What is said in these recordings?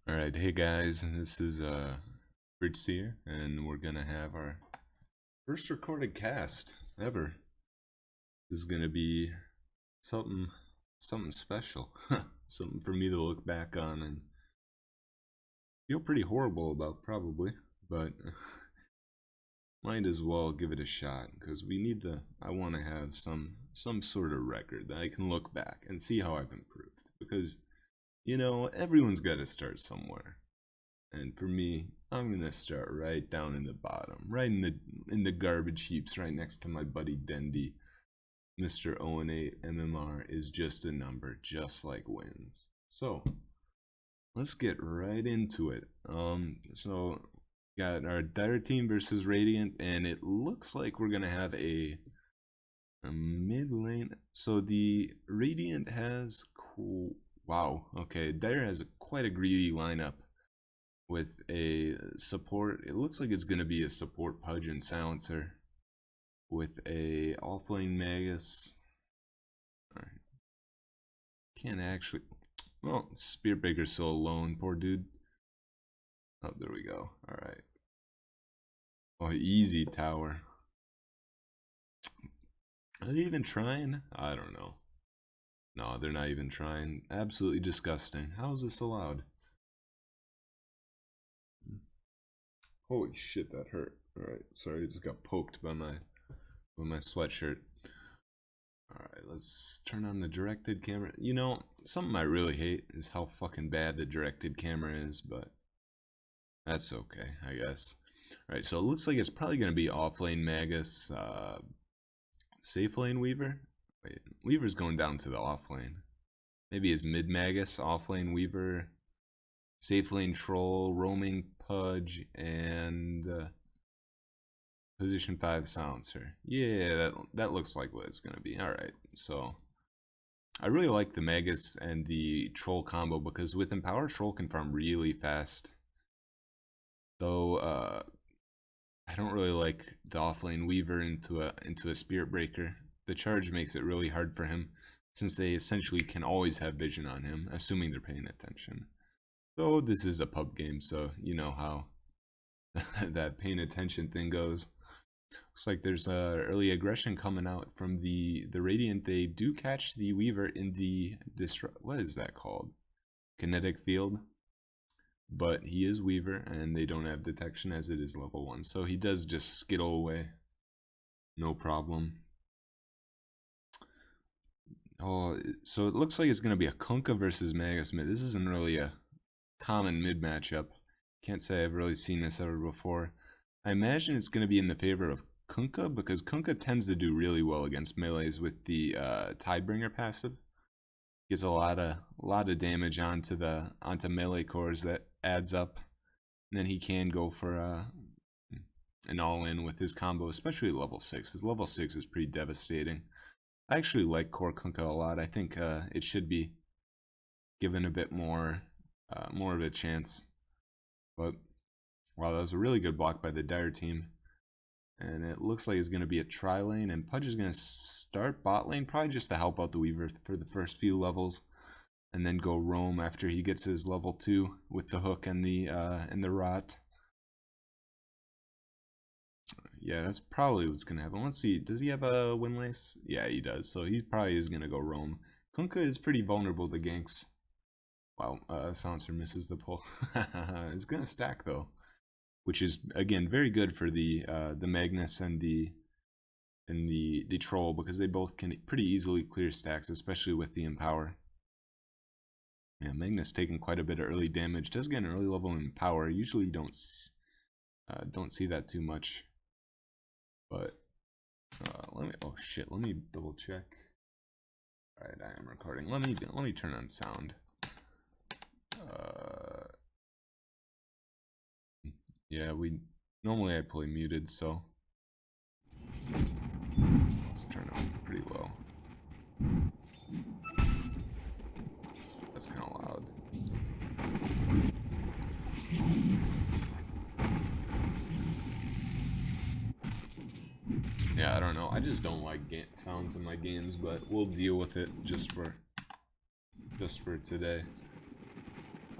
Alright, hey guys, this is Fritz here, and we're gonna have our first recorded cast ever. This is gonna be something something special. Something for me to look back on and feel pretty horrible about probably, but might as well give it a shot because we need the I want to have some sort of record that I can look back and see how I've improved because everyone's got to start somewhere. And for me, I'm gonna start right down in the bottom, right in the garbage heaps, right next to my buddy Dendy. Mr. 0-8 MMR is just a number, just like wins. So let's get right into it. So got our Dire team versus Radiant, and it looks like we're gonna have a mid lane. So the Radiant has cool. Wow. Okay, Dire has quite a greedy lineup with a support. It looks like it's going to be a support Pudge and Silencer with a offlane Magus. All right. Can't actually. Well, Spearbreaker's so alone, poor dude. Oh, there we go. All right. Oh, easy tower. Are they even trying? I don't know. No, they're not even trying. Absolutely disgusting. How is this allowed? Holy shit, that hurt. Alright, sorry, I just got poked by my sweatshirt. Alright, let's turn on the directed camera. Something I really hate is how fucking bad the directed camera is, but that's okay, I guess. Alright, so it looks like it's probably going to be offlane Magus, safe lane Weaver. Wait, Weaver's going down to the offlane. Maybe it's mid Magus, offlane Weaver, safe lane Troll, roaming Pudge, and position 5 Silencer. Yeah, that looks like what it's going to be. Alright, so I really like the Magus and the Troll combo because with Empower, Troll can farm really fast. Though, I don't really like the offlane Weaver into a Spirit Breaker. The charge makes it really hard for him since they essentially can always have vision on him, assuming they're paying attention. Though this is a pub game, so you know how that paying attention thing goes. Looks like there's early aggression coming out from the Radiant. They do catch the Weaver in the what is that called? Kinetic field. But he is Weaver, and they don't have detection as it is level 1. So he does just skittle away. No problem. Oh, so it looks like it's going to be a Kunkka versus Magus mid. This isn't really a common mid matchup. Can't say I've really seen this ever before. I imagine it's going to be in the favor of Kunkka because Kunkka tends to do really well against melees with the Tidebringer passive. Gets a lot of damage onto melee cores that adds up, and then he can go for an all-in with his combo, especially level 6. His level 6 is pretty devastating. I actually like core Kunkka a lot. I think it should be given a bit more of a chance. But wow, that was a really good block by the Dire team. And it looks like it's going to be a tri-lane, and Pudge is going to start bot lane, probably just to help out the Weaver for the first few levels, and then go roam after he gets his level 2 with the hook and the rot. Yeah, that's probably what's going to happen. Let's see, does he have a windlace? Yeah, he does, so he probably is going to go roam. Kunkka is pretty vulnerable to ganks. Wow, Silencer misses the pull. It's going to stack, though, which is again very good for the Magnus and the Troll because they both can pretty easily clear stacks, especially with the Empower. Yeah, Magnus taking quite a bit of early damage. Does get an early level in Empower. Usually you don't see that too much. But oh shit, let me double check. All right, I am recording. Let me turn on sound. Yeah, normally I play muted, so let's turn it pretty low. That's kind of loud. Yeah, I don't know. I just don't like sounds in my games, but we'll deal with it just for today.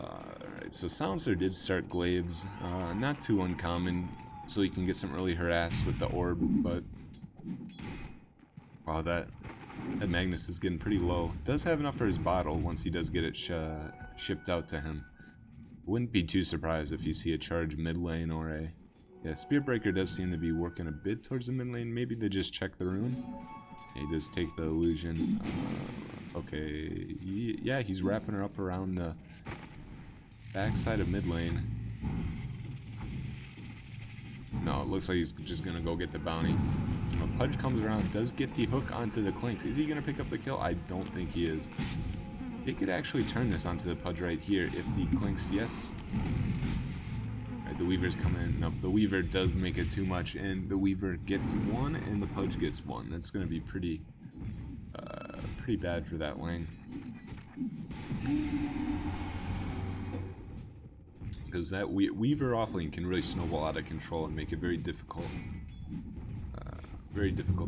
Alright, so Silencer did start Glaives. Not too uncommon, so you can get some early harass with the orb, but... Wow, that Magnus is getting pretty low. Does have enough for his bottle once he does get it shipped out to him. Wouldn't be too surprised if you see a charge mid lane or a... Yeah, Spirit Breaker does seem to be working a bit towards the mid lane. Maybe they just check the rune. He does take the illusion. Okay, yeah, he's wrapping her up around the backside of mid lane. No, it looks like he's just gonna go get the bounty. Pudge comes around, does get the hook onto the Clinks. Is he gonna pick up the kill? I don't think he is. He could actually turn this onto the Pudge right here if the Clinks, yes. Alright, the Weaver's coming in. No, the Weaver does make it too much, and the Weaver gets one, and the Pudge gets one. That's gonna be pretty bad for that lane. Because that Weaver offlane can really snowball out of control and make it very difficult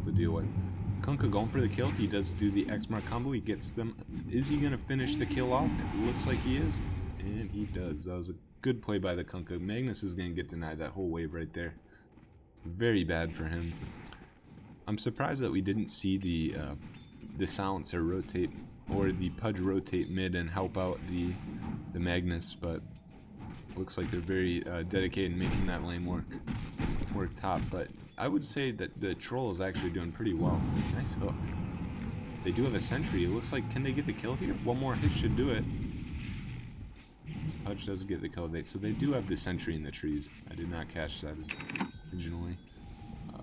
to deal with. Kunkka going for the kill. He does do the X mark combo. He gets them. Is he going to finish the kill off? It looks like he is. And he does. That was a good play by the Kunkka. Magnus is going to get denied that whole wave right there. Very bad for him. I'm surprised that we didn't see the Silencer rotate or the Pudge rotate mid and help out the Magnus, but looks like they're very dedicated in making that lane work top. But I would say that the Troll is actually doing pretty well. Nice hook. They do have a sentry. It looks like, can they get the kill here? One more hit should do it. Pudge does get the kill. So they do have the sentry in the trees. I did not catch that originally.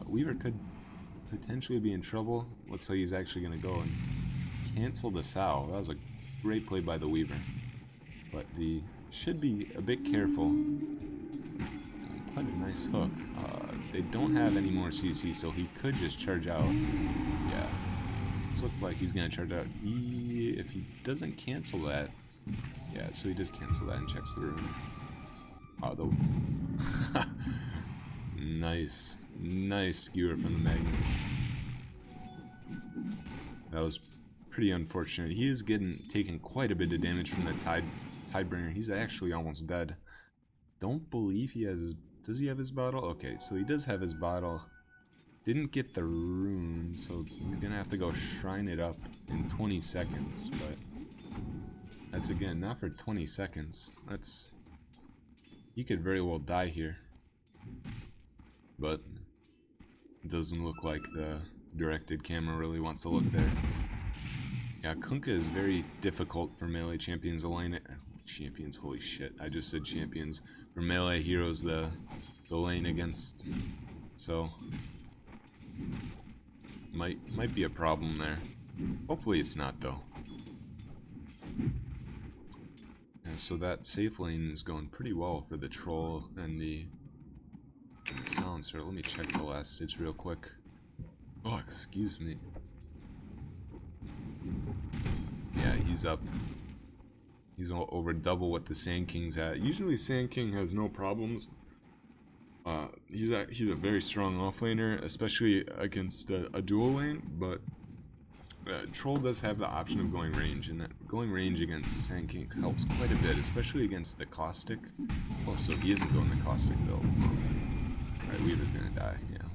Weaver could potentially be in trouble. Looks like he's actually going to go and cancel the Sow. That was a great play by the Weaver. But the should be a bit careful. Quite a nice hook. They don't have any more CC, so he could just charge out. Yeah. This looks like he's going to charge out. If he doesn't cancel that... Yeah, so he does cancel that and checks the rune. Oh, nice. Nice skewer from the Magnus. That was pretty unfortunate. He is taking quite a bit of damage from the Tidebringer. He's actually almost dead. Don't believe he has his... Does he have his bottle? Okay, so he does have his bottle. Didn't get the rune, so he's gonna have to go shrine it up in 20 seconds, but... That's again, not for 20 seconds. That's... He could very well die here. But... It doesn't look like the directed camera really wants to look there. Yeah, Kunkka is very difficult for melee champions. Champions, holy shit, I just said champions. For melee heroes, the lane against, so might be a problem there. Hopefully it's not though. Yeah, so that safe lane is going pretty well for the Troll and the Silencer. Let me check the last stitch real quick. Oh, excuse me. Yeah, he's up. He's over double what the Sand King's at. Usually Sand King has no problems. He's a very strong offlaner, especially against a dual lane, but Troll does have the option of going range, and that going range against the Sand King helps quite a bit, especially against the Caustic. Oh, so he isn't going the Caustic build. Alright, Weaver's gonna die, yeah.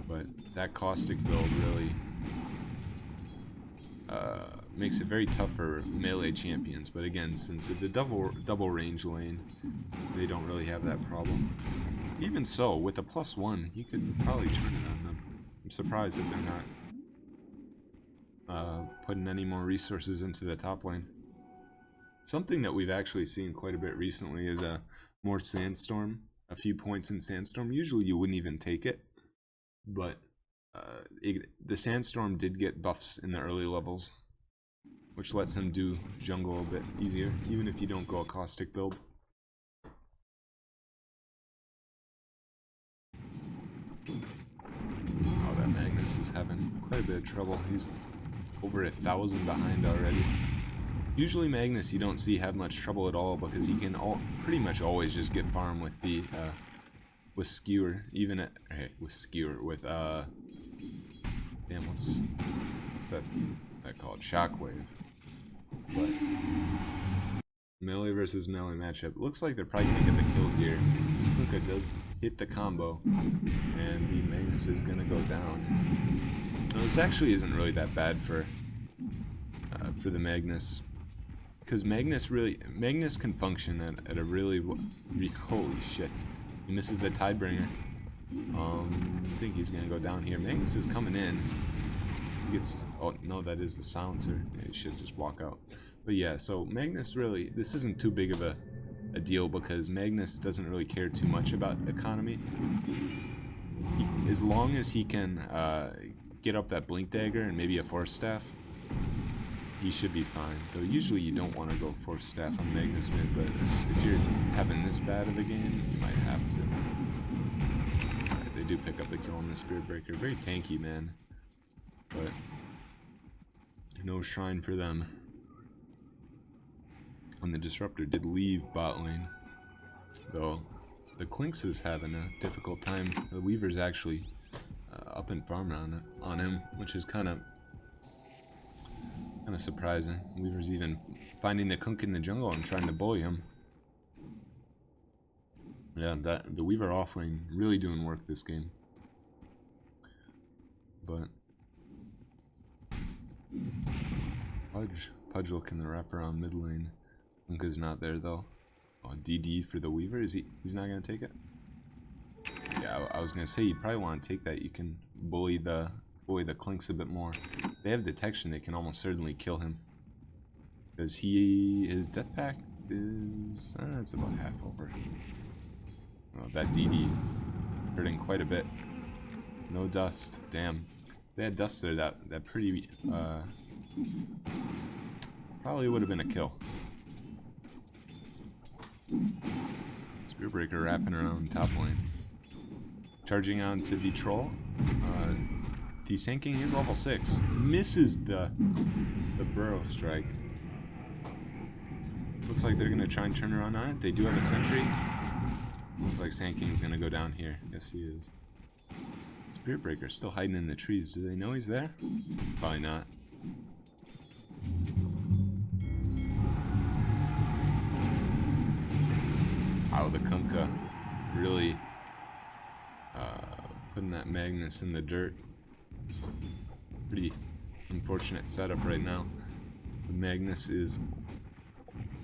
But that Caustic build really makes it very tough for melee champions, but again, since it's a double range lane, they don't really have that problem. Even so, with a +1, he could probably turn it on them. I'm surprised that they're not putting any more resources into the top lane. Something that we've actually seen quite a bit recently is more Sandstorm, a few points in Sandstorm. Usually you wouldn't even take it, but the Sandstorm did get buffs in the early levels, which lets him do jungle a bit easier, even if you don't go a Caustic build. Oh, that Magnus is having quite a bit of trouble. He's over 1,000 behind already. Usually Magnus you don't see have much trouble at all, because he can pretty much always just get farm with the with Skewer, even at with Skewer with damn, what's that called? Shockwave. But Melee versus melee matchup. Looks like they're probably gonna get the kill here. Kunkka does hit the combo, and the Magnus is gonna go down. Now, this actually isn't really that bad for the Magnus, because Magnus can function at a really holy shit. He misses the Tidebringer. I think he's gonna go down here. Magnus is coming in. He gets, oh no, that is the silencer. Yeah, he should just walk out. But yeah, so Magnus really, this isn't too big of a deal because Magnus doesn't really care too much about economy. As long as he can get up that Blink Dagger and maybe a Force Staff, he should be fine. Though usually you don't want to go Force Staff on Magnus mid, but if you're having this bad of a game, you might have to. Alright, they do pick up the kill on the Spirit Breaker. Very tanky, man. But no shrine for them. And the Disruptor did leave bot lane, though the Clinks is having a difficult time. The Weaver's actually up in farm on him, which is kind of surprising. Weaver's even finding the Kunk in the jungle and trying to bully him. Yeah, the Weaver offlane really doing work this game. But Pudge looking to wrap around mid lane. Kunkka's not there though. Oh, DD for the Weaver. He's not gonna take it? Yeah, I was gonna say you probably want to take that. You can bully the Clinks a bit more. If they have detection, they can almost certainly kill him. Because his death pact is it's about half over. Oh, that DD hurting quite a bit. No dust. Damn. If they had dust there, that pretty probably would have been a kill. Spirit Breaker wrapping around top lane. Charging on to the Troll. Desanking is level 6. Misses the Burrow Strike. Looks like they're going to try and turn around on it. They do have a sentry. Looks like Sanking's going to go down here. Yes, he is. Spirit Breaker's still hiding in the trees. Do they know he's there? Probably not. Wow, the Kunkka really putting that Magnus in the dirt. Pretty unfortunate setup right now. The Magnus is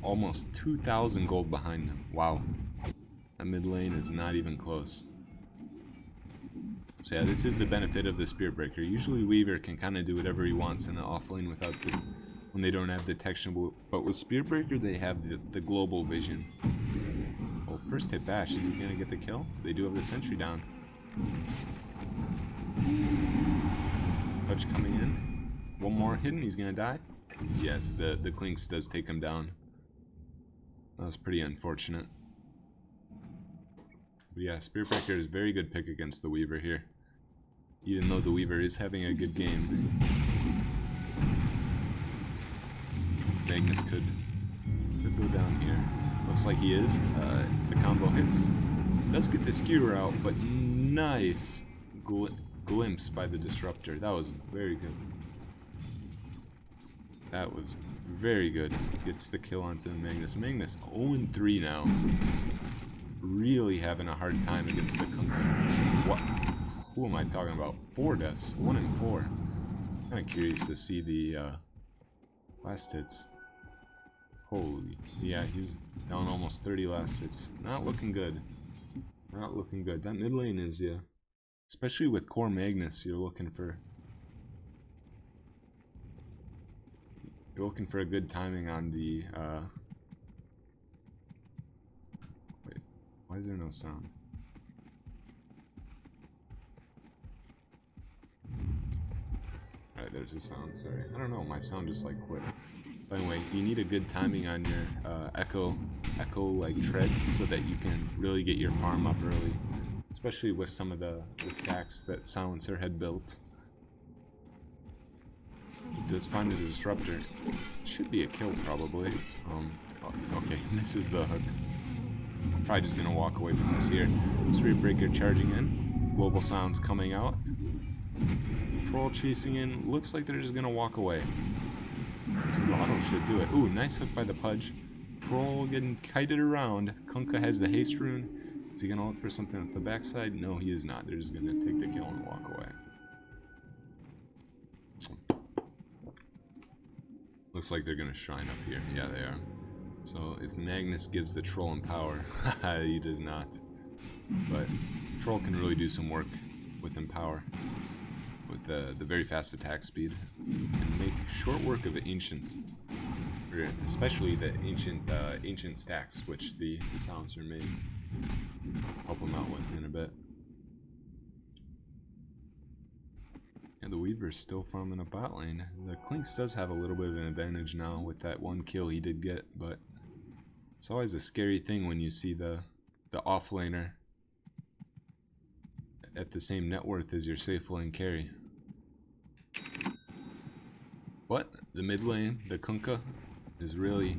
almost 2,000 gold behind him. Wow. That mid lane is not even close. So yeah, this is the benefit of the Spirit Breaker. Usually Weaver can kind of do whatever he wants in the off lane without when they don't have detection. But with Spirit Breaker, they have the global vision. Oh, first hit bash. Is he going to get the kill? They do have the sentry down. Pudge coming in. One more hidden. He's going to die. Yes, the Clinks does take him down. That was pretty unfortunate. But yeah, Spirit Breaker is a very good pick against the Weaver here. Even though the Weaver is having a good game. Magnus could go down here. Looks like he is. The combo hits. Does get the skewer out, but nice glimpse by the Disruptor. That was very good. That was very good. Gets the kill onto the Magnus. Magnus 0-3 now. Really having a hard time against the Kunkka. What? Who am I talking about? 4 deaths. 1 and 4. Kind of curious to see the last hits. Holy. Yeah, he's down almost 30 last hits. Not looking good. Not looking good. That mid lane is, yeah. Especially with core Magnus, you're looking for a good timing on the wait, why is there no sound? Alright, there's a sound, sorry. I don't know, my sound just like quit. But anyway, you need a good timing on your echo like treads so that you can really get your farm up early. Especially with some of the stacks that Silencer had built. He does find the Disruptor. Should be a kill probably. Okay, misses the hook. Probably just gonna walk away from this here. Spirit Breaker charging in. Global Sounds coming out. Troll chasing in. Looks like they're just gonna walk away. Auto should do it. Ooh, nice hook by the Pudge. Troll getting kited around. Kunkka has the haste rune. Is he gonna look for something at the backside? No, he is not. They're just gonna take the kill and walk away. Looks like they're gonna shrine up here. Yeah, they are. So if Magnus gives the Troll in power, he does not. But Troll can really do some work with Empower. With the very fast attack speed. And make short work of the Ancients. Especially the ancient stacks, which the Silencer may help him out with in a bit. And the Weaver's still farming a bot lane. The Clinks does have a little bit of an advantage now with that one kill he did get, but it's always a scary thing when you see the off laner at the same net worth as your safe lane carry. But the mid lane, the Kunkka, is really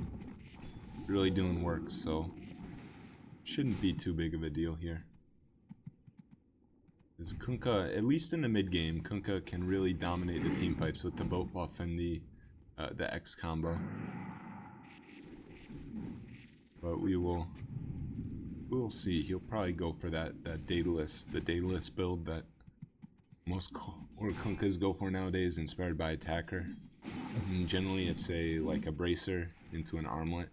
doing work, so shouldn't be too big of a deal here. Because Kunkka, at least in the mid game, Kunkka can really dominate the team fights with the boat buff and the X combo. But we will see. He'll probably go for the Daedalus build that most core Kunkkas go for nowadays, inspired by attacker. And generally it's like a bracer into an armlet.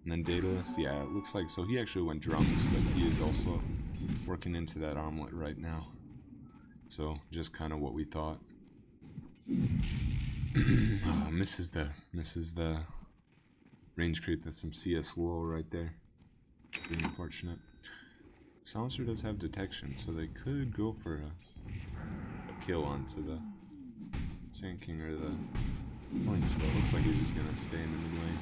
And then Daedalus, yeah, it looks like, so he actually went drums, but he is also working into that armlet right now. So just kind of what we thought. Oh, misses the range creep. That's some CS low right there. Pretty unfortunate. Silencer does have detection, so they could go for a kill onto the Sand King or the Points, but it looks like he's just gonna stay in the mid lane.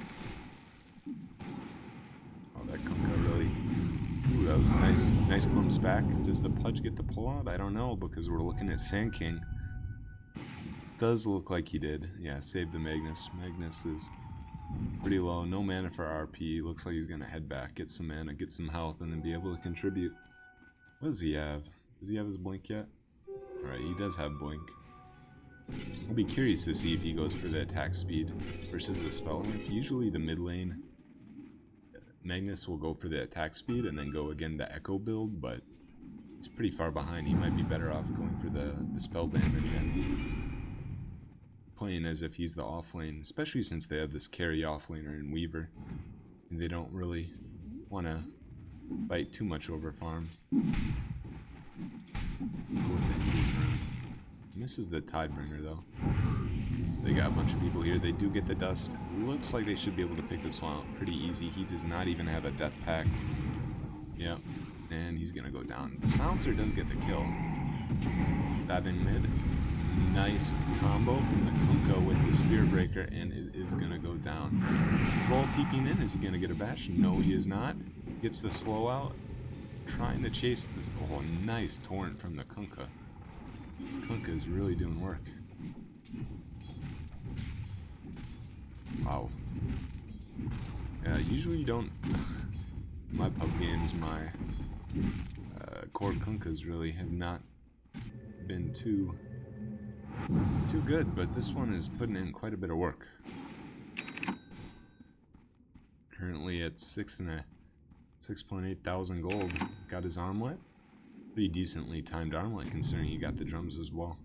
Oh, that Kunkka really. Ooh, that was a nice glimpse back. Does the Pudge get the pull out? I don't know, because we're looking at Sand King. Does look like he did. Yeah, save the Magnus. Magnus is pretty low. No mana for RP. Looks like he's gonna head back, get some mana, get some health, and then be able to contribute. What does he have? Does he have his blink yet? Alright, he does have blink. I'll be curious to see if he goes for the attack speed versus the spell link. Usually the mid lane, Magnus will go for the attack speed and then go again the Echo build, but he's pretty far behind. He might be better off going for the spell damage and playing as if he's the off lane, especially since they have this carry offlaner in Weaver, and they don't really want to fight too much over farm. Misses the Tidebringer though. They got a bunch of people here. They do get the dust. Looks like they should be able to pick this one out pretty easy. He does not even have a death pact. Yep. And he's gonna go down. The Silencer does get the kill. Dive in mid. Nice combo from the Kunkka with the Spirit Breaker, and it is gonna go down. Troll TPing in. Is he gonna get a bash? No, he is not. Gets the slow out. Trying to chase this. Oh, nice torrent from the Kunkka. This Kunkka is really doing work. Wow. Yeah, usually you don't. My pub games, my core Kunkkas really have not been too good, but this one is putting in quite a bit of work. Currently at 6.8 thousand gold. Got his armlet. Pretty decently timed armlet considering he got the drums as well.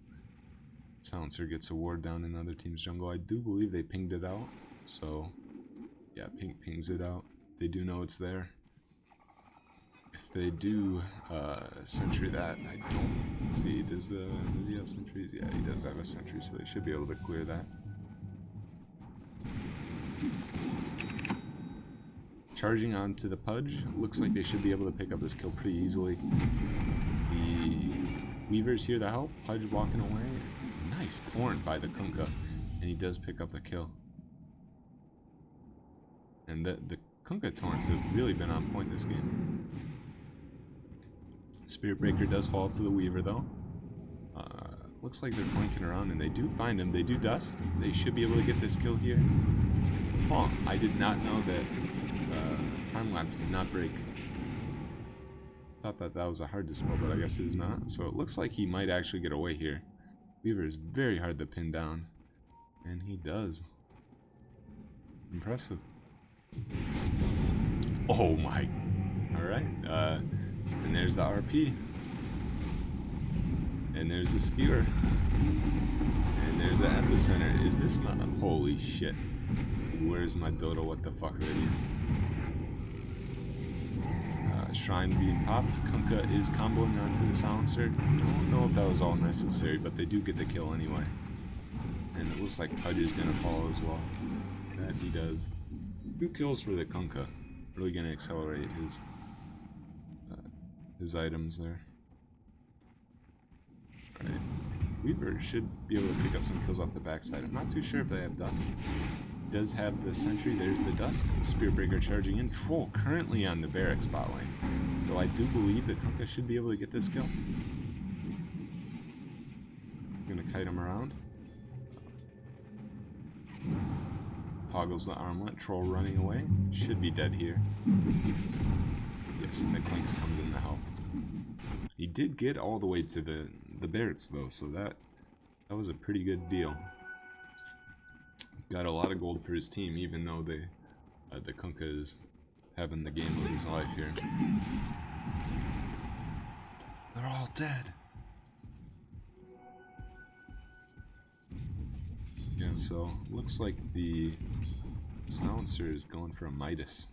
Silencer gets a ward down in other team's jungle. I do believe they pinged it out. So yeah, pings it out. They do know it's there. If they do sentry that, I don't see. Does he have sentries? Yeah, he does have a sentry, so they should be able to clear that. Charging onto the Pudge. Looks like they should be able to pick up this kill pretty easily. The Weaver's here to help. Pudge walking away. Nice torrent by the Kunkka. And he does pick up the kill. And the Kunkka torrents have really been on point this game. Spirit Breaker does fall to the Weaver though. Looks like they're flanking around and they do find him. They do dust. They should be able to get this kill here. Oh, I did not know that time lapse did not break. Thought that was a hard dispel, but I guess it is not. So it looks like he might actually get away here. Weaver is very hard to pin down. And he does. Impressive. Oh my. Alright. And there's the RP. And there's the skewer. And there's the epicenter. Is this my... Holy shit. Where's my DotA? What the fuck are you? Shrine being popped. Kunkka is comboing onto the silencer. Don't know if that was all necessary, but they do get the kill anyway. And it looks like Pudge is gonna fall as well. That he does. 2 kills for the Kunkka. Really gonna accelerate his items there. Alright. Weaver should be able to pick up some kills off the backside. I'm not too sure if they have dust. Does have the sentry. There's the dust. Spearbreaker charging in. Troll currently on the barracks bot lane. Though I do believe that Kunkka should be able to get this kill. Gonna kite him around. Toggles the armlet. Troll running away. Should be dead here. Yes, and the Clinks comes in to help. He did get all the way to the barracks though, so that was a pretty good deal. Got a lot of gold for his team, even though the Kunkka is having the game of his life here. They're all dead. Yeah, so looks like the silencer is going for a Midas.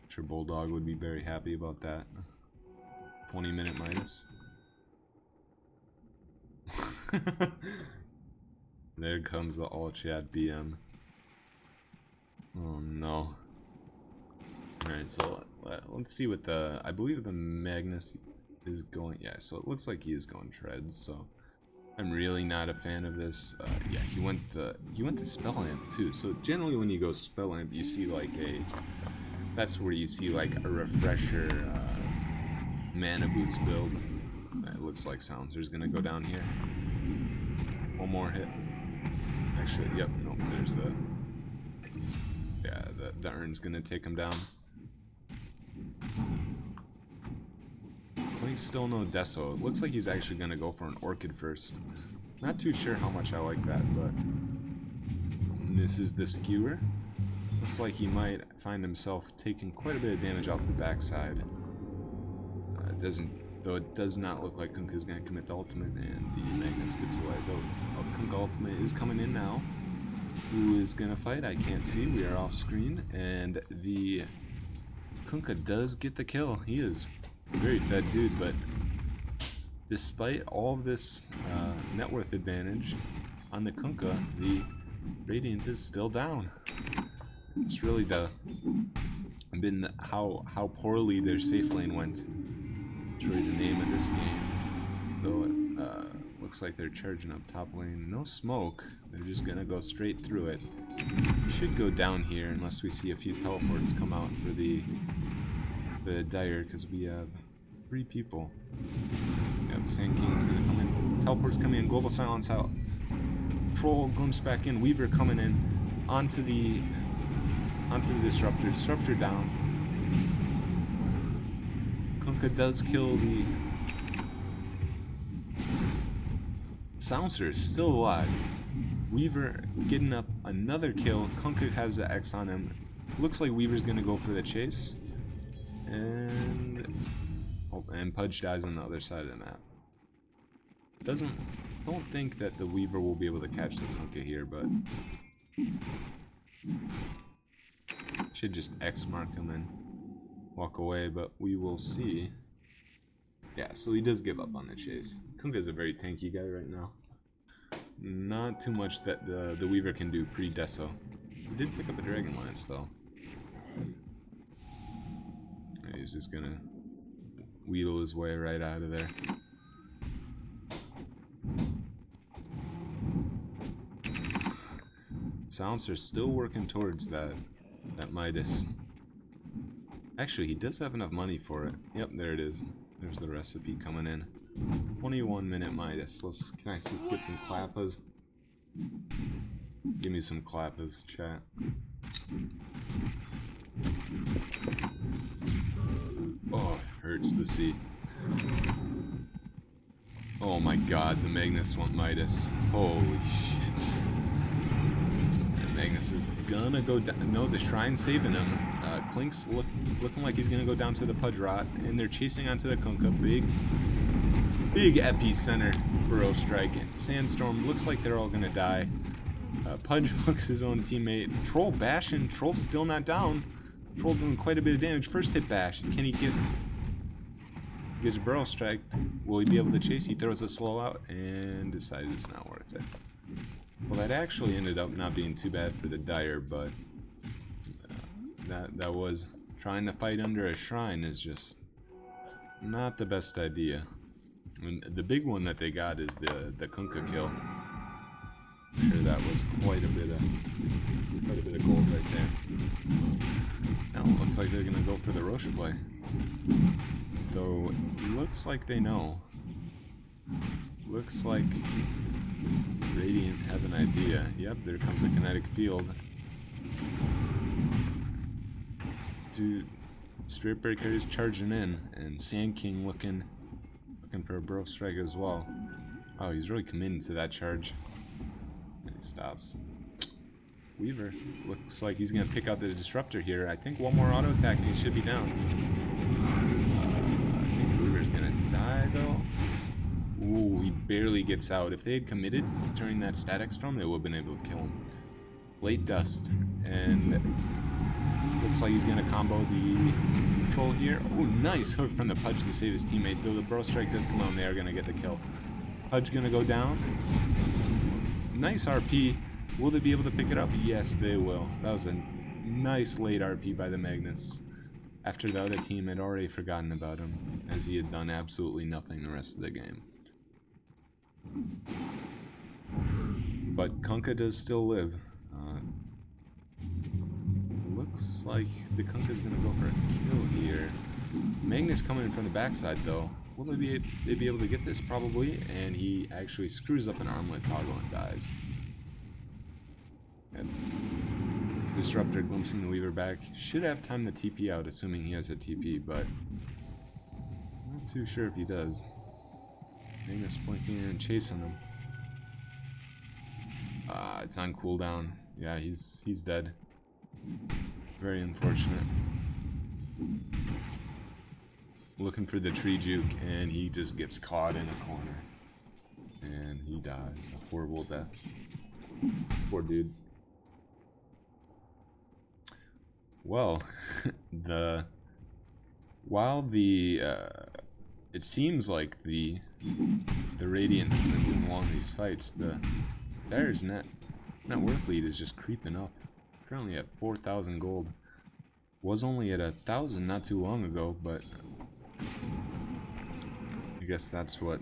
I'm sure Bulldog would be very happy about that. 20-minute Midas. There comes the all-chat BM. Oh no. Alright, so let's see what I believe the Magnus is going, yeah, so it looks like he is going Treads, so I'm really not a fan of this. Yeah, he went the Spell Amp too, so generally when you go Spell Amp, you see like that's where you see like a refresher mana boots build. It looks like Silencer's gonna go down here. One more hit. Actually, yep, nope, there's the urn's gonna take him down. Clink's still no Deso. It looks like he's actually gonna go for an Orchid first. Not too sure how much I like that, but misses the skewer. Looks like he might find himself taking quite a bit of damage off the backside. Though it does not look like Kunkka is going to commit the ultimate, and the Magnus gets away. Though Kunkka ultimate is coming in now. Who is going to fight? I can't see. We are off screen, and the Kunkka does get the kill. He is a very fed dude, but despite all of this net worth advantage on the Kunkka, the Radiant is still down. It's really how poorly their safe lane went. It's really the name of this game. Though it looks like they're charging up top lane. No smoke. They're just gonna go straight through it. Should go down here unless we see a few teleports come out for the Dire, because we have 3 people. Yep, Sand King's gonna come in. Teleport's coming in. Global Silence out. Troll glimpse back in. Weaver coming in onto the Disruptor. Disruptor down. Kunkka does kill the Silencer is still alive. Weaver getting up another kill. Kunkka has the X on him. Looks like Weaver's gonna go for the chase. And Pudge dies on the other side of the map. Don't think that the Weaver will be able to catch the Kunkka here, but should just X mark him and walk away, but we will see. Yeah, so he does give up on the chase. Kunkka's a very tanky guy right now. Not too much that the Weaver can do pre-Deso. He did pick up a Dragon Lance though. He's just gonna wheedle his way right out of there. Silencer's still working towards that Midas. Actually, he does have enough money for it. Yep, there it is. There's the recipe coming in. 21-minute Midas. Can I get some clappas? Give me some clappas, chat. Oh, it hurts to see. Oh my god, the Magnus won Midas. Holy shit. Magnus is gonna go down. No, the Shrine's saving him. Klink's looking like he's gonna go down to the Pudge Rot, and they're chasing onto the Kunkka. Big epicenter Burrow Strike. And Sandstorm looks like they're all gonna die. Pudge hooks his own teammate. Troll bashing. Troll still not down. Troll doing quite a bit of damage. First hit bash. Can he get... Gets Burrow Striked. Will he be able to chase? He throws a slow out and decides it's not worth it. Well, that actually ended up not being too bad for the Dire, but that was... Trying to fight under a Shrine is just not the best idea. I mean, the big one that they got is the Kunkka kill. I'm sure that was quite a bit of gold right there. Now it looks like they're gonna go for the Roche play. Though looks like they know. Looks like Radiant have an idea. Yep, there comes a kinetic field. Dude, Spirit Breaker is charging in, and Sand King looking for a Burrow Strike as well. Oh, he's really committed to that charge. And he stops. Weaver looks like he's gonna pick out the Disruptor here. I think one more auto attack and he should be down. I think Weaver's gonna die though. Ooh, he barely gets out. If they had committed during that Static Storm, they would have been able to kill him. Late Dust, and looks like he's gonna combo the Troll here. Oh, nice hook from the Pudge to save his teammate. Though the Burrow Strike does come out, and they are gonna get the kill. Pudge gonna go down. Nice RP. Will they be able to pick it up? Yes, they will. That was a nice late RP by the Magnus. After the other team had already forgotten about him, as he had done absolutely nothing the rest of the game. But Kunkka does still live. Looks like the Kunkka's gonna go for a kill here. Magnus coming in from the backside though. Will they be able to get this? Probably. And he actually screws up an armlet toggle and dies. And Disruptor glimpsing the Weaver back. Should have time to TP out, assuming he has a TP, but not too sure if he does. Magnus blinking in and chasing him. It's on cooldown. Yeah, he's dead. Very unfortunate. Looking for the tree juke, and he just gets caught in a corner. And he dies. A horrible death. Poor dude. Well, while it seems like the Radiant has been doing well in these fights, the Dire's net worth lead is just creeping up. Currently at 4,000 gold. Was only at 1,000 not too long ago, but I guess that's what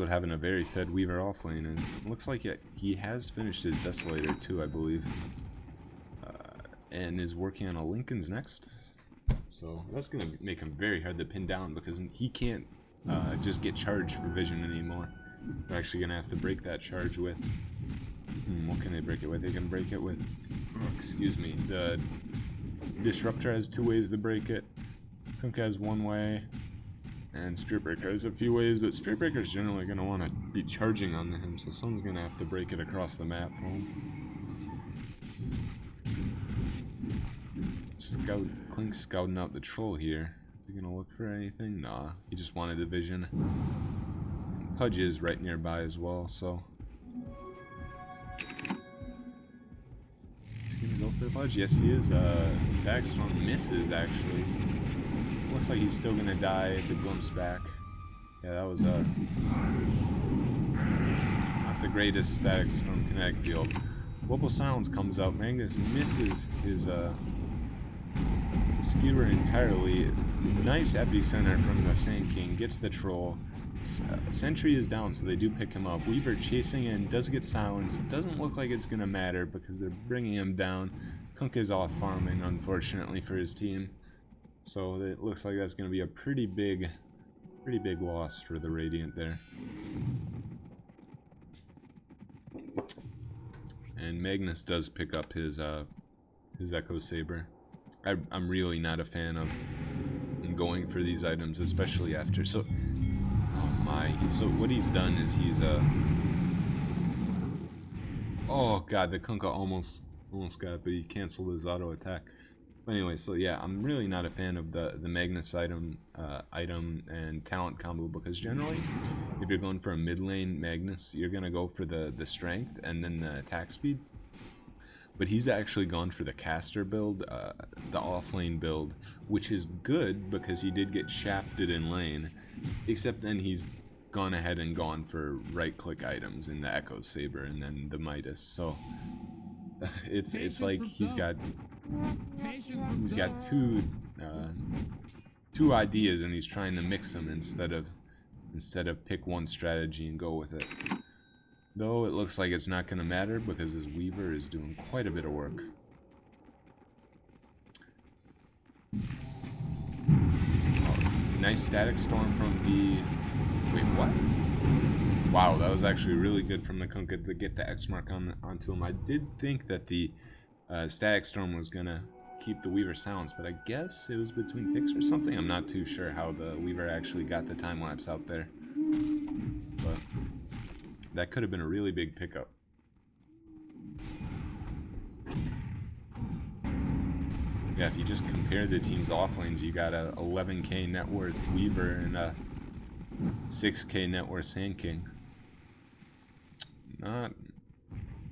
having a very fed Weaver offlane is. It looks like he has finished his Desolator too, I believe. And is working on a Lincoln's next. So that's going to make him very hard to pin down because he can't just get charged for vision anymore. They're actually going to have to break that charge with... what can they break it with? They can break it with... excuse me. The Disruptor has 2 ways to break it. Kunkka has 1 way. And Spirit Breaker has a few ways, but Spirit Breaker is generally going to want to be charging on him, so someone's going to have to break it across the map for him. Klink's scouting out the Troll here. Is he going to look for anything? Nah, he just wanted the vision. Pudge is right nearby as well, so... He's going to go for the Pudge? Yes, he is. Static Storm misses, actually. Looks like he's still going to die if it glimpses back. Yeah, that was not the greatest Static Storm kinetic field. Global Silence comes out. Magnus misses his skewer entirely. Nice epicenter from the Sand King. Gets the Troll. Sentry is down, so they do pick him up. Weaver chasing in, does get silenced. Doesn't look like it's going to matter because they're bringing him down. Kunkka is off farming, unfortunately, for his team. So it looks like that's going to be a pretty big loss for the Radiant there. And Magnus does pick up his Echo Saber. I'm really not a fan of going for these items, especially after. So, oh my! So what he's done is Oh god, the Kunkka almost got it, but he canceled his auto attack. But anyway, so yeah, I'm really not a fan of the Magnus item and talent combo, because generally, if you're going for a mid lane Magnus, you're gonna go for the strength and then the attack speed. But he's actually gone for the caster build, the off lane build, which is good because he did get shafted in lane, except then he's gone ahead and gone for right click items in the Echo Saber and then the Midas. So it's like he's got two ideas and he's trying to mix them instead of pick one strategy and go with it. Though it looks like it's not going to matter because his Weaver is doing quite a bit of work. Oh, nice static storm from the... Wait, what? Wow, that was actually really good from the Kunkka to get the X mark onto him. I did think that the static storm was going to keep the Weaver silenced, but I guess it was between ticks or something. I'm not too sure how the Weaver actually got the time lapse out there. But that could have been a really big pickup. Yeah, if you just compare the team's offlanes, you got a 11k net worth Weaver and a 6k net worth Sand King.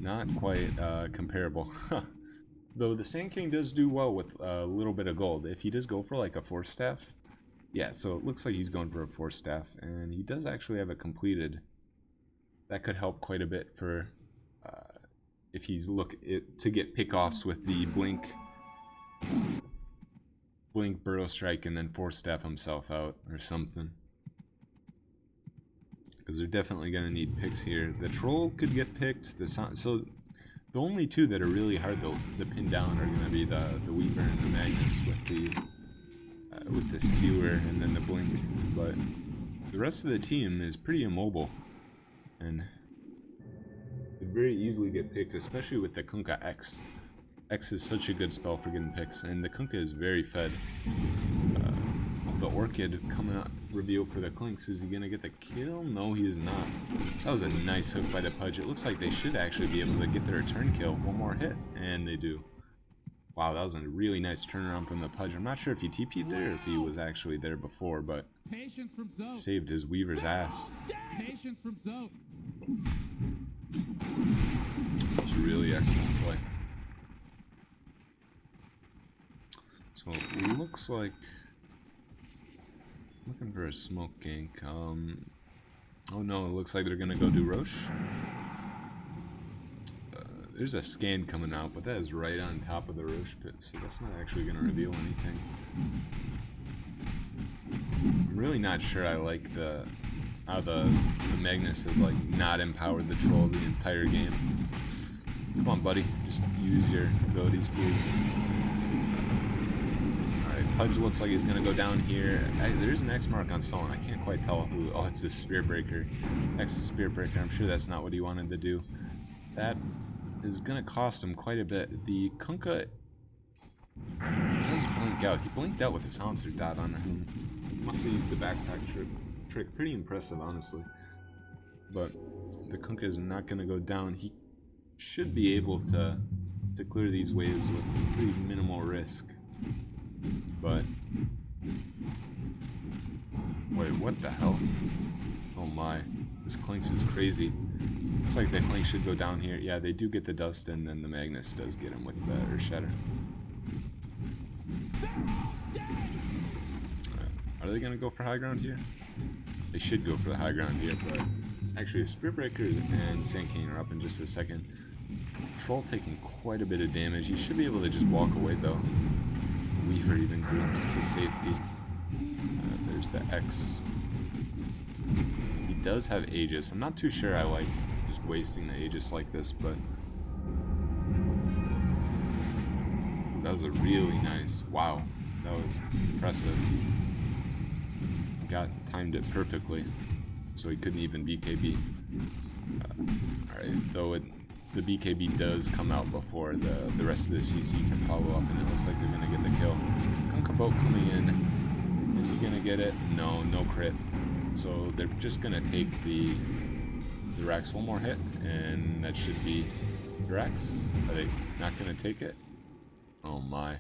Not quite comparable. Though the Sand King does do well with a little bit of gold. If he does go for like a Force Staff, yeah, so it looks like he's going for a Force Staff, and he does actually have it completed. That could help quite a bit for if he's to get pickoffs with the Blink Burrow Strike and then Force Staff himself out or something. Because they're definitely going to need picks here. The Troll could get picked. So the only two that are really hard to pin down are going to be the Weaver and the Magnus with the Skewer and then the Blink. But the rest of the team is pretty immobile and could very easily get picked, especially with the Kunkka X. X is such a good spell for getting picks, and the Kunkka is very fed. The Orchid coming out reveal for the Clinks. Is he gonna get the kill? No, he is not. That was a nice hook by the Pudge. It looks like they should actually be able to get their return kill. One more hit, and they do. Wow, that was a really nice turnaround from the Pudge. I'm not sure if he TP'd there or if he was actually there before, but saved his Weaver's ass. It's a really excellent play. So it looks like looking for a smoke gank. Oh no, it looks like they're gonna go do Roche. There's a scan coming out, but that is right on top of the Roche pit, so that's not actually gonna reveal anything. I'm really not sure I like how the Magnus has like not empowered the Troll the entire game. Come on, buddy, just use your abilities, please. Pudge looks like he's gonna go down here. There's an X mark on someone. I can't quite tell who. Oh, it's the Spear Breaker. X the Spear Breaker. I'm sure that's not what he wanted to do. That is gonna cost him quite a bit. The Kunkka does blink out. He blinked out with the Silencer dot on him. Must have used the backpack trick. Pretty impressive, honestly. But the Kunkka is not gonna go down. He should be able to clear these waves with pretty minimal risk. But wait, what the hell? Oh my, this Clinks is crazy. Looks like the Clink should go down here. Yeah, they do get the dust, and then the Magnus does get him with the Earth Shatter. Are they gonna go for high ground here? They should go for the high ground here, but actually, Spirit Breakers and Sand King are up in just a second. Troll taking quite a bit of damage. He should be able to just walk away though. Weaver even glimpsed to safety. There's the X. He does have Aegis. I'm not too sure I like just wasting the Aegis like this, but that was a really nice. Wow, that was impressive. Timed it perfectly, so he couldn't even BKB. Alright, though the BKB does come out before the rest of the CC can follow up, and it looks like they're going to get the kill. Kunkka boat coming in. Is he going to get it? No crit. So they're just going to take the Rex. One more hit, and that should be Rex? Are they not gonna take it? Oh my.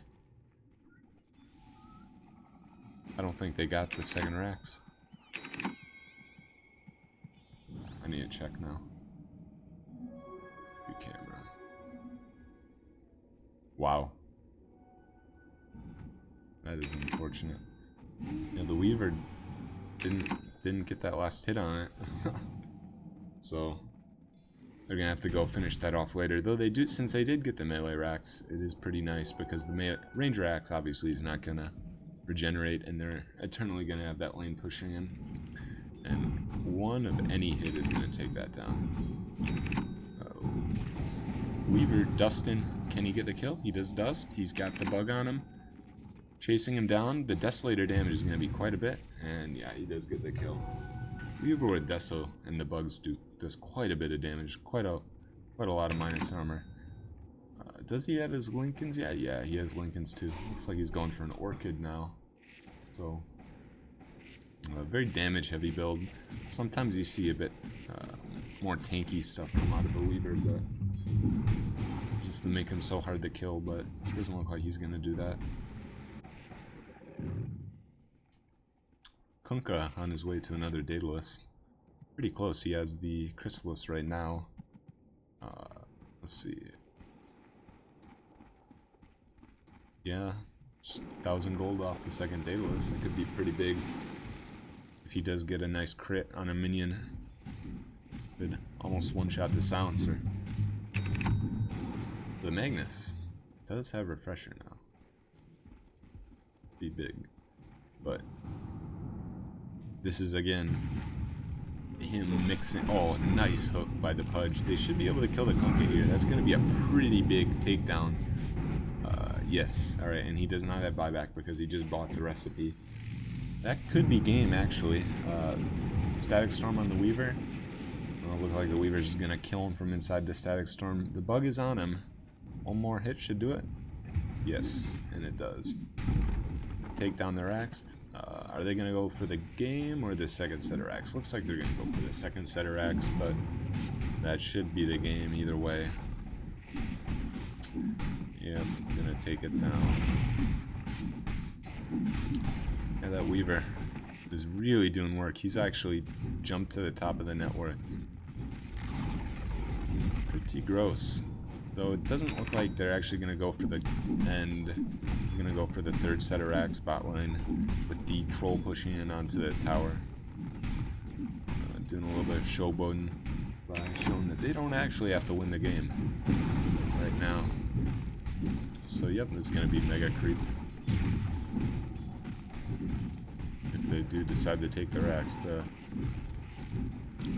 I don't think they got the second Rex. I need to check now. View camera. Wow. That is unfortunate. Yeah, the Weaver didn't get that last hit on it. So they're gonna have to go finish that off later. Though they do, since they did get the melee racks, it is pretty nice because the ranger axe obviously is not gonna regenerate, and they're eternally gonna have that lane pushing in. And one of any hit is gonna take that down. Weaver, Dustin, can he get the kill? He does dust. He's got the bug on him. Chasing him down, the Desolator damage is going to be quite a bit, and yeah, he does get the kill. Weaver with Deso and the bugs does quite a bit of damage, quite a lot of minus armor. Does he have his Lincolns? Yeah, he has Lincolns too. Looks like he's going for an Orchid now. So, very damage heavy build. Sometimes you see a bit more tanky stuff come out of the Weaver, but just to make him so hard to kill, but it doesn't look like he's going to do that. Kunkka on his way to another Daedalus. Pretty close. He has the Chrysalis right now. Let's see. Yeah, just 1,000 gold off the second Daedalus. That could be pretty big if he does get a nice crit on a minion. Could almost one-shot the Silencer. The Magnus does have Refresher now. Be big, but this is again him mixing. Oh, nice hook by the Pudge. They should be able to kill the Kunkka here. That's going to be a pretty big takedown. Yes, all right, and he does not have buyback because he just bought the recipe. That could be game actually. Static Storm on the Weaver. Well, it looks like the Weaver's just going to kill him from inside the Static Storm. The bug is on him. One more hit should do it. Yes, and it does. Take down the racks. Are they going to go for the game or the second set of racks? Looks like they're going to go for the second set of racks, but that should be the game either way. Yeah, I'm going to take it down. Yeah, that Weaver is really doing work. He's actually jumped to the top of the net worth. Pretty gross. Though it doesn't look like they're actually going to go for the end. They're going to go for the third set of racks bot lane with the troll pushing in onto the tower. Doing a little bit of showboating by showing that they don't actually have to win the game right now. So yep, it's going to be mega creep. If they do decide to take the racks.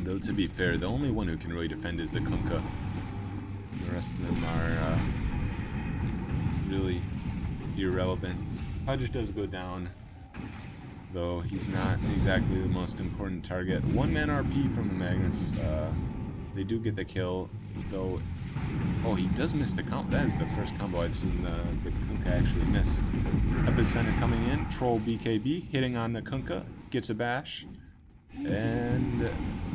Though to be fair, the only one who can really defend is the Kunkka. The rest of them are really irrelevant. Pudge does go down, though he's not exactly the most important target. 1-man RP from the Magnus. They do get the kill, though. Oh, he does miss the combo. That is the first combo I've seen the Kunkka actually miss. Epicenter coming in. Troll BKB hitting on the Kunkka. Gets a bash. And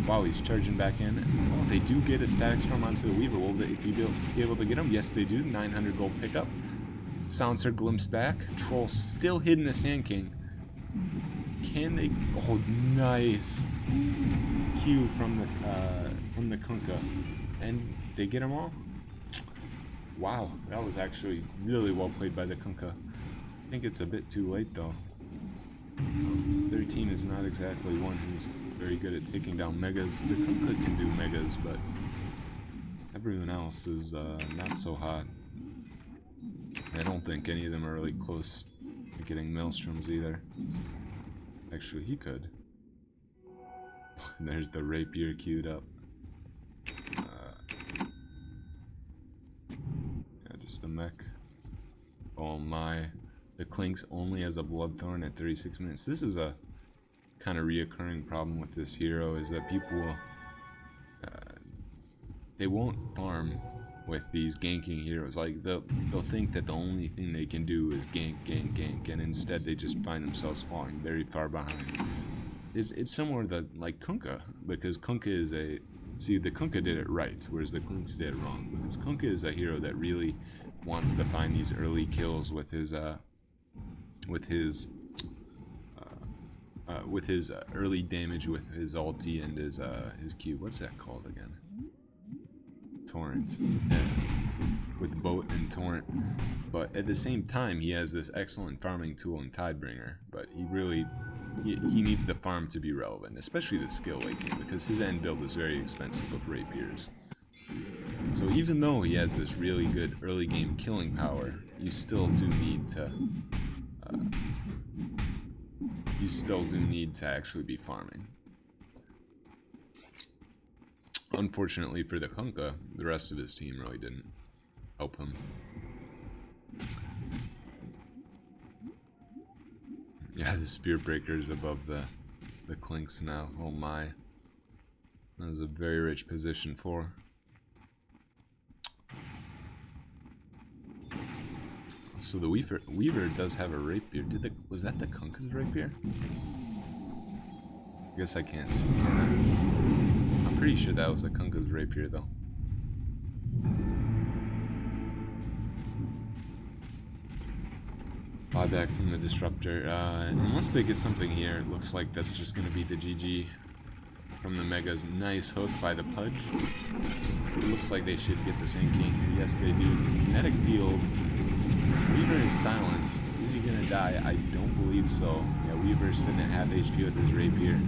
wow, he's charging back in. Oh, they do get a Static Storm onto the Weaver. Will they be able to get him? Yes, they do. 900 gold pickup. Silencer glimpse back. Troll still hidden the Sand King. Can they? Oh, nice Q from the Kunkka, and they get them all. Wow, that was actually really well played by the Kunkka. I think it's a bit too late though. Their team is not exactly one who's very good at taking down megas. The Kunkka can do megas, but everyone else is not so hot. I don't think any of them are really close to getting Maelstroms either. Actually, he could. There's the Rapier queued up. Yeah, just a mech. Oh my. The Clinks only has a Bloodthorn at 36 minutes. This is a kind of reoccurring problem with this hero, is that people will, they won't farm with these ganking heroes. Like, they'll think that the only thing they can do is gank, gank, gank, and instead they just find themselves falling very far behind. It's similar to, like, Kunkka, because Kunkka is a See, the Kunkka did it right, whereas the Klinks did it wrong. Because Kunkka is a hero that really wants to find these early kills with his early damage with his ulti and his Q. What's that called again? Torrent. Yeah. With Boat and Torrent. But at the same time, he has this excellent farming tool in Tidebringer. But he really, he needs the farm to be relevant, especially the skill late game, because his end build is very expensive with rapiers. So even though he has this really good early game killing power, you still do need to actually be farming. Unfortunately for the Kunkka, the rest of his team really didn't help him. Yeah, the Spear Breaker is above the Klinks now. Oh my. That was a very rich position for. So the Weaver does have a rapier. Was that the Kunkka's rapier? I guess I can't see. I'm pretty sure that was the Kunkka's rapier though. Buyback from the Disruptor. Unless they get something here, it looks like that's just going to be the GG from the Megas. Nice hook by the Pudge. It looks like they should get the same king here. Yes, they do. Kinetic Field. Weaver is silenced. Is he going to die? I don't believe so. Yeah, Weaver is sitting at half HP with his rapier.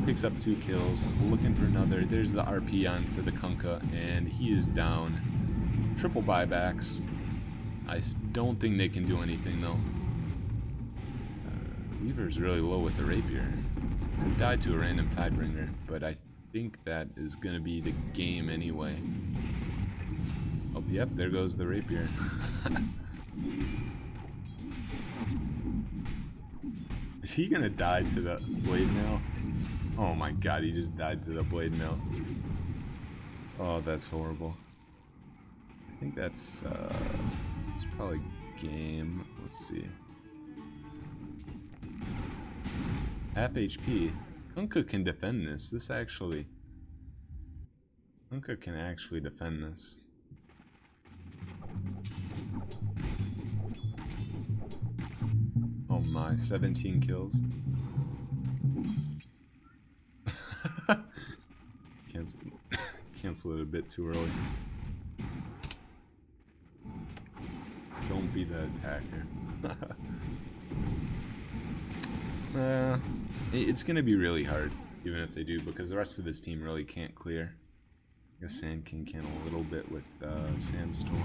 Picks up 2 kills. Looking for another. There's the RP onto the Kunkka, and he is down. Triple buybacks. I don't think they can do anything though. Weaver's really low with the rapier. Could die to a random Tidebringer, but I think that is going to be the game anyway. Oh, yep, there goes the rapier. Is he going to die to the blade mail? Oh my god, he just died to the blade mail. Oh, that's horrible. I think that's it's probably game. Let's see. Half HP. Kunkka can defend this. Kunkka can actually defend this. Oh my, 17 kills. Cancel it a bit too early. Don't be the attacker. It's gonna be really hard, even if they do, because the rest of his team really can't clear. I guess Sand King can a little bit with Sandstorm.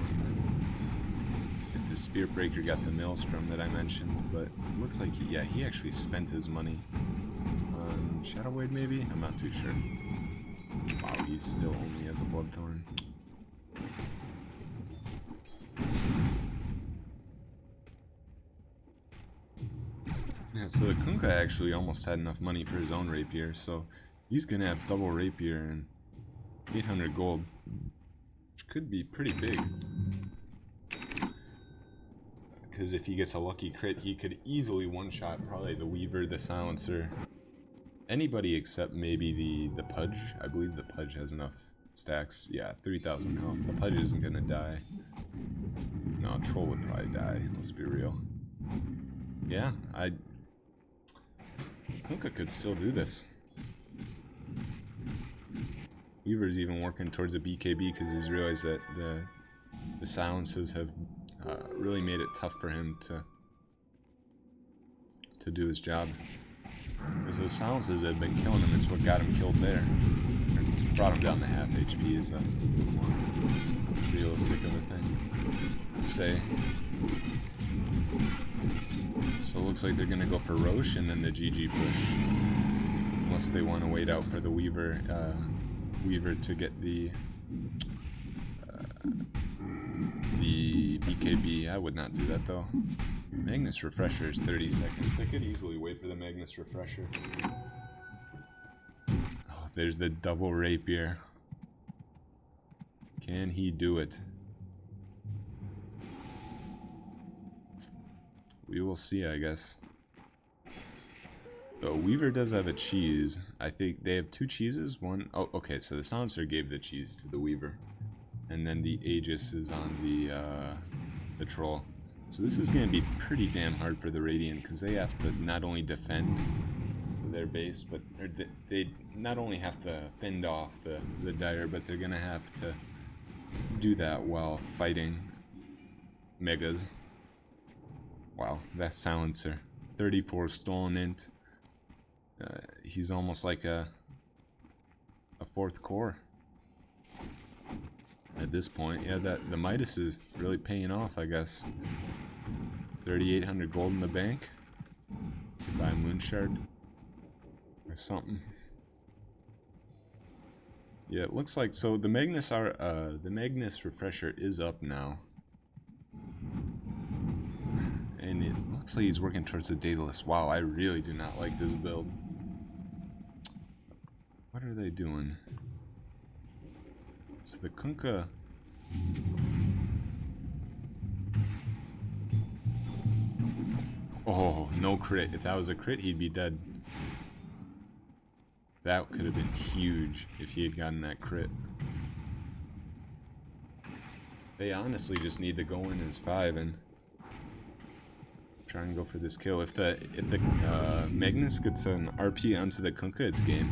If the Spear Breaker got the Maelstrom that I mentioned, but it looks like he actually spent his money on Shadow Wade maybe? I'm not too sure. Wow, he still only has a Bloodthorn. Yeah, so the Kunkka actually almost had enough money for his own rapier, so he's gonna have double rapier and 800 gold, which could be pretty big. Because if he gets a lucky crit, he could easily one-shot probably the Weaver, the Silencer, anybody except maybe the Pudge. I believe the Pudge has enough stacks. Yeah, 3,000 health. The Pudge isn't gonna die. No, Troll would probably die, let's be real. Yeah, Kunkka could still do this. Weaver's even working towards a BKB because he's realized that the silences have really made it tough for him to do his job. Because those silences have been killing him, it's what got him killed there. Or brought him down to half HP is a more realistic of a thing to say. So it looks like they're gonna go for Roche and then the GG push. Unless they want to wait out for the Weaver to get the BKB. I would not do that though. Magnus Refresher is 30 seconds. They could easily wait for the Magnus Refresher. Oh, there's the double rapier. Can he do it? We will see, I guess. So Weaver does have a cheese. I think they have 2 cheeses. One, oh, okay, so the Silencer gave the cheese to the Weaver. And then the Aegis is on the Troll. So this is going to be pretty damn hard for the Radiant, because they have to not only defend their base, but they not only have to fend off the Dire, but they're going to have to do that while fighting Megas. Wow, that Silencer. 34 stolen int. He's almost like a 4th core. At this point, yeah, the Midas is really paying off, I guess. 3,800 gold in the bank. Could buy a Moonshard or something. Yeah, it looks like so. The Magnus refresher is up now, and it looks like he's working towards the Daedalus. Wow, I really do not like this build. What are they doing? So the Kunkka. Oh, no crit. If that was a crit, he'd be dead. That could have been huge if he had gotten that crit. They honestly just need to go in as 5 and try and go for this kill. If the Magnus gets an RP onto the Kunkka, it's game.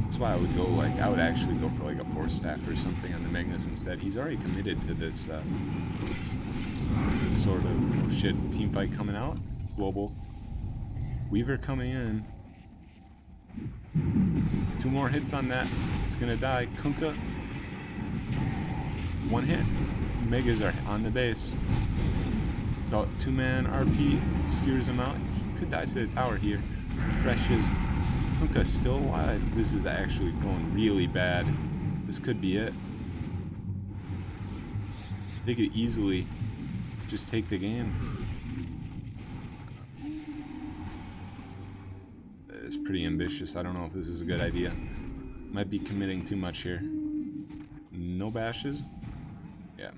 That's why I would go I would actually go for like a 4-staff or something on the Magnus instead. He's already committed to this sort of, oh shit, team fight coming out. Global. Weaver coming in. 2 more hits on that. It's gonna die. Kunkka. 1 hit. Megas are on the base. About 2-man RP skewers him out. He could die to the tower here. Refreshes. Kunkka's still alive. This is actually going really bad. This could be it. They could easily just take the game. It's pretty ambitious. I don't know if this is a good idea. Might be committing too much here. No bashes? Yeah.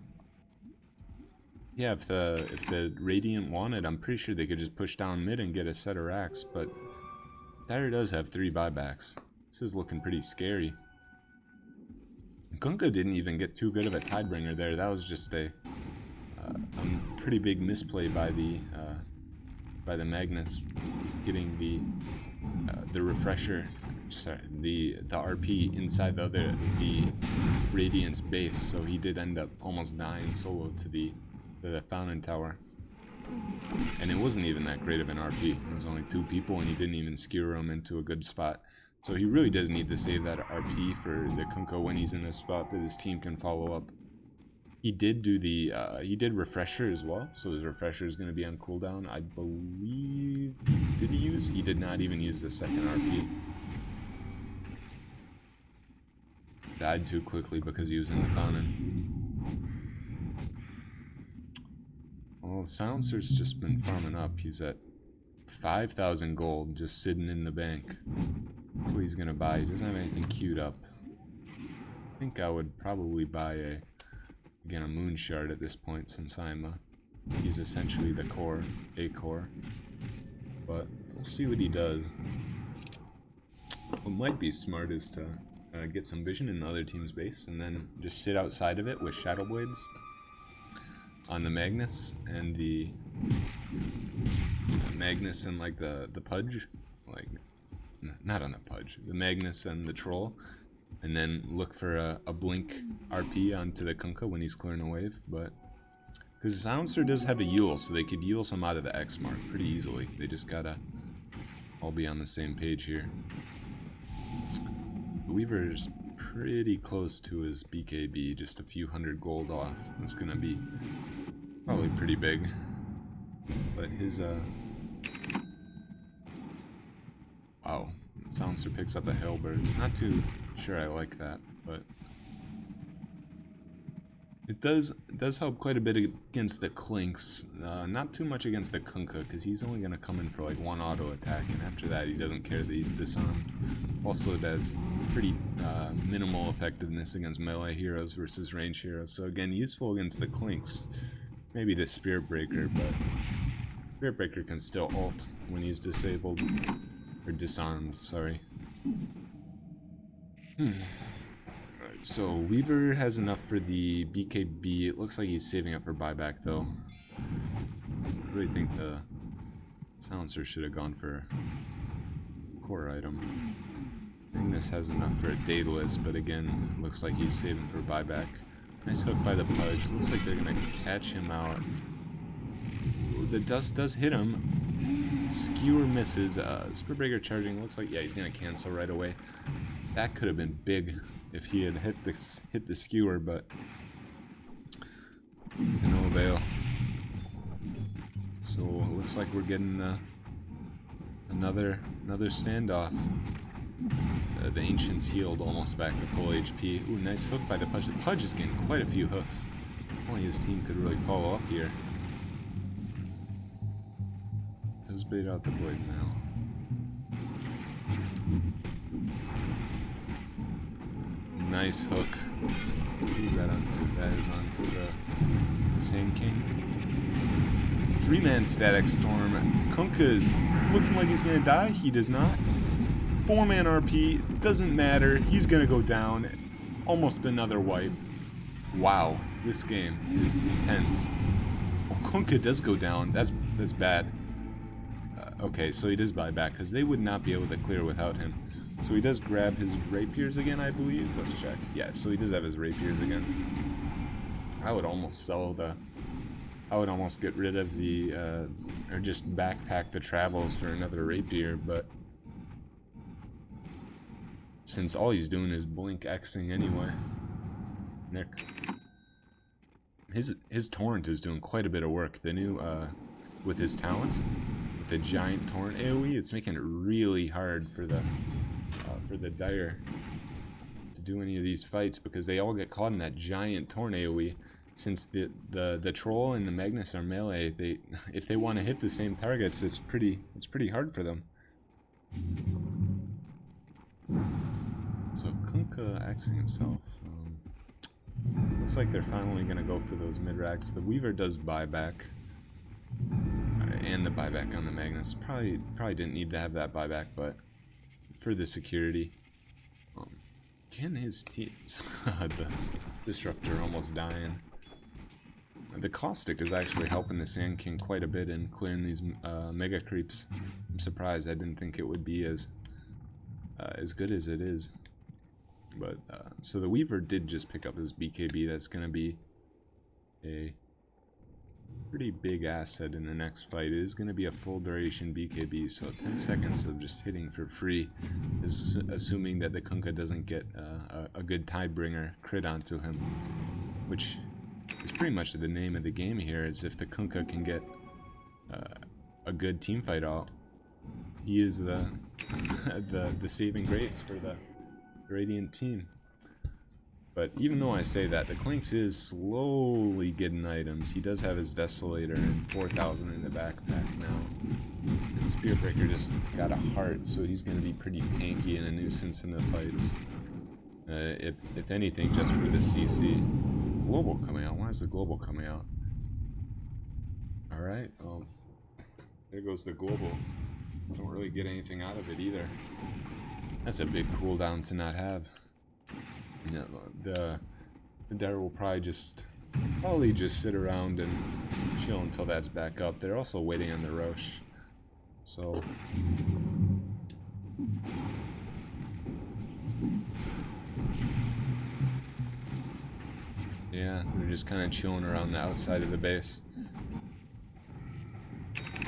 Yeah, if the Radiant wanted, I'm pretty sure they could just push down mid and get a set of racks, but Dire does have 3 buybacks. This is looking pretty scary. Kunkka didn't even get too good of a Tidebringer there. That was just a pretty big misplay by the Magnus, getting the refresher, sorry, the RP inside the Radiant's base. So he did end up almost dying solo to the Fountain Tower. And it wasn't even that great of an RP. It was only 2 people, and he didn't even skewer him into a good spot. So he really does need to save that RP for the Kunkka when he's in a spot that his team can follow up. He did do he did refresher as well, so his refresher is going to be on cooldown. I believe, did he use? He did not even use the second RP. Died too quickly because he was in the Fountain. Well, Silencer's just been farming up. He's at 5,000 gold just sitting in the bank. That's what he's gonna buy. He doesn't have anything queued up. I think I would probably buy a Moonshard at this point, since he's essentially the core, a core. But we'll see what he does. What might be smart is to get some vision in the other team's base and then just sit outside of it with Shadow Blades on the Magnus and the Magnus and like the Pudge, like not on the Pudge, the Magnus and the Troll, and then look for a blink RP onto the Kunkka when he's clearing a wave. But because Silencer does have a Yule, so they could Yule some out of the X mark pretty easily. They just gotta all be on the same page here. Weaver's pretty close to his BKB, just a few hundred gold off. It's gonna be probably pretty big. But his wow, Silencer picks up a Halberd. Not too sure I like that, but it does help quite a bit against the Clinks. Not too much against the Kunkka, because he's only gonna come in for like 1 auto attack, and after that he doesn't care that he's disarmed. Also, it has pretty minimal effectiveness against melee heroes versus range heroes. So again, useful against the Clinks. Maybe the Spirit Breaker, but Spirit Breaker can still ult when he's disabled. Or disarmed, sorry. Alright, so Weaver has enough for the BKB. It looks like he's saving up for buyback, though. I really think the silencer should have gone for a core item. Magnus has enough for a Daedalus, but again, looks like he's saving for buyback. Nice hook by the Pudge. Looks like they're gonna catch him out. Ooh, the dust does hit him. Skewer misses. Spirit Breaker charging. Looks like, yeah, he's gonna cancel right away. That could have been big if he had hit the skewer, but to no avail. So it looks like we're getting another standoff. The Ancient's healed, almost back to full HP. Ooh, nice hook by the Pudge. The Pudge is getting quite a few hooks. Only his team could really follow up here. Does bait out the Void now. Nice hook. Who's that onto? That is onto the Sand King. 3-man static storm. Kunkka is looking like he's gonna die. He does not. 4-man RP, doesn't matter, he's gonna go down. Almost another wipe. Wow, this game is intense. Oh, Kunkka does go down, that's bad. Okay, so he does buy back, because they would not be able to clear without him. So he does grab his rapiers again, I believe. Let's check. Yeah, so he does have his rapiers again. I would almost sell the... I would almost get rid of the, or just backpack the travels for another rapier, but... since all he's doing is blink Xing anyway. Nick. His torrent is doing quite a bit of work. The new with his talent, with the giant torrent AoE, it's making it really hard for the Dire to do any of these fights because they all get caught in that giant torrent AoE. Since the troll and the Magnus are melee, if they want to hit the same targets, it's pretty hard for them. So Kunkka axing himself. Looks like they're finally gonna go for those mid-racks. The Weaver does buyback, and the buyback on the Magnus. Probably didn't need to have that buyback, but for the security. Can his team? The Disruptor almost dying. The Caustic is actually helping the Sand King quite a bit in clearing these mega creeps. I'm surprised. I didn't think it would be as good as it is. But so the Weaver did just pick up his BKB. That's going to be a pretty big asset in the next fight. It is going to be a full duration BKB, so 10 seconds of just hitting for free is assuming that the Kunkka doesn't get a good Tidebringer crit onto him, which is pretty much the name of the game here. Is if the Kunkka can get a good team fight out, he is the saving grace for the Radiant team. But even though I say that, the Clinks is slowly getting items. He does have his Desolator and 4,000 in the backpack now. And Spirit Breaker just got a heart, so he's going to be pretty tanky and a nuisance in the fights. If anything, just for the CC. Global coming out. Why is the global coming out? Alright, there goes the global. Don't really get anything out of it either. That's a big cooldown to not have. You know, the Dire will probably just sit around and chill until that's back up. They're also waiting on the Roche, so yeah, they're just kind of chilling around the outside of the base.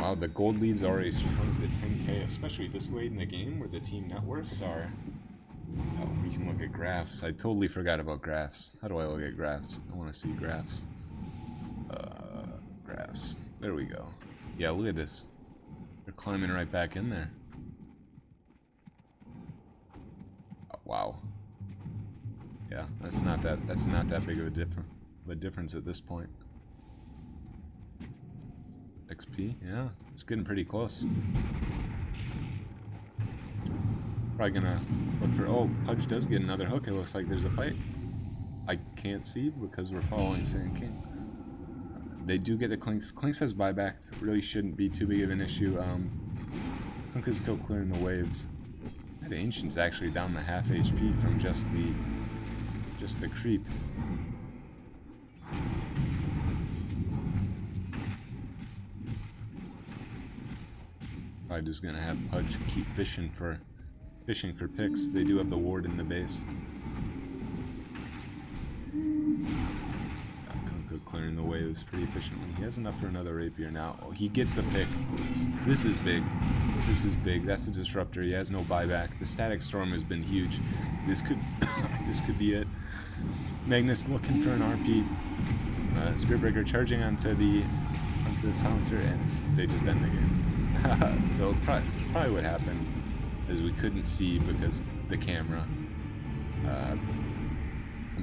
Wow, the gold lead's already shrunk to 10k, especially this late in the game where the team net worths are. Oh, we can look at graphs. I totally forgot about graphs. How do I look at graphs? I want to see graphs. Graphs. There we go. Yeah, look at this. They're climbing right back in there. Oh, wow. Yeah, that's not that big of a difference at this point. XP, yeah, it's getting pretty close. Probably gonna look for... oh, Pudge does get another hook. It looks like there's a fight. I can't see because we're following Sand King. They do get the Clinks. Clinks has buyback. Really shouldn't be too big of an issue. Kunkka's still clearing the waves. That Ancient's actually down to half HP from just the creep. Probably just gonna have Pudge keep fishing for picks. They do have the ward in the base. Kunkka clearing the waves pretty efficiently. He has enough for another rapier now. Oh, he gets the pick. This is big. This is big. That's a disruptor. He has no buyback. The static storm has been huge. This could this could be it. Magnus looking for an RP. Spiritbreaker charging onto the silencer, and they just end the game. So probably what happened is we couldn't see because the camera.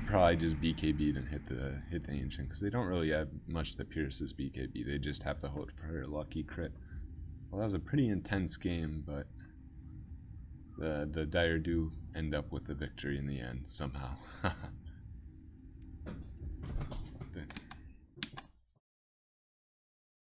Probably just BKB'd and hit the Ancient, because they don't really have much that pierces BKB. They just have to hope for a lucky crit. Well, that was a pretty intense game, but the Dire do end up with the victory in the end somehow.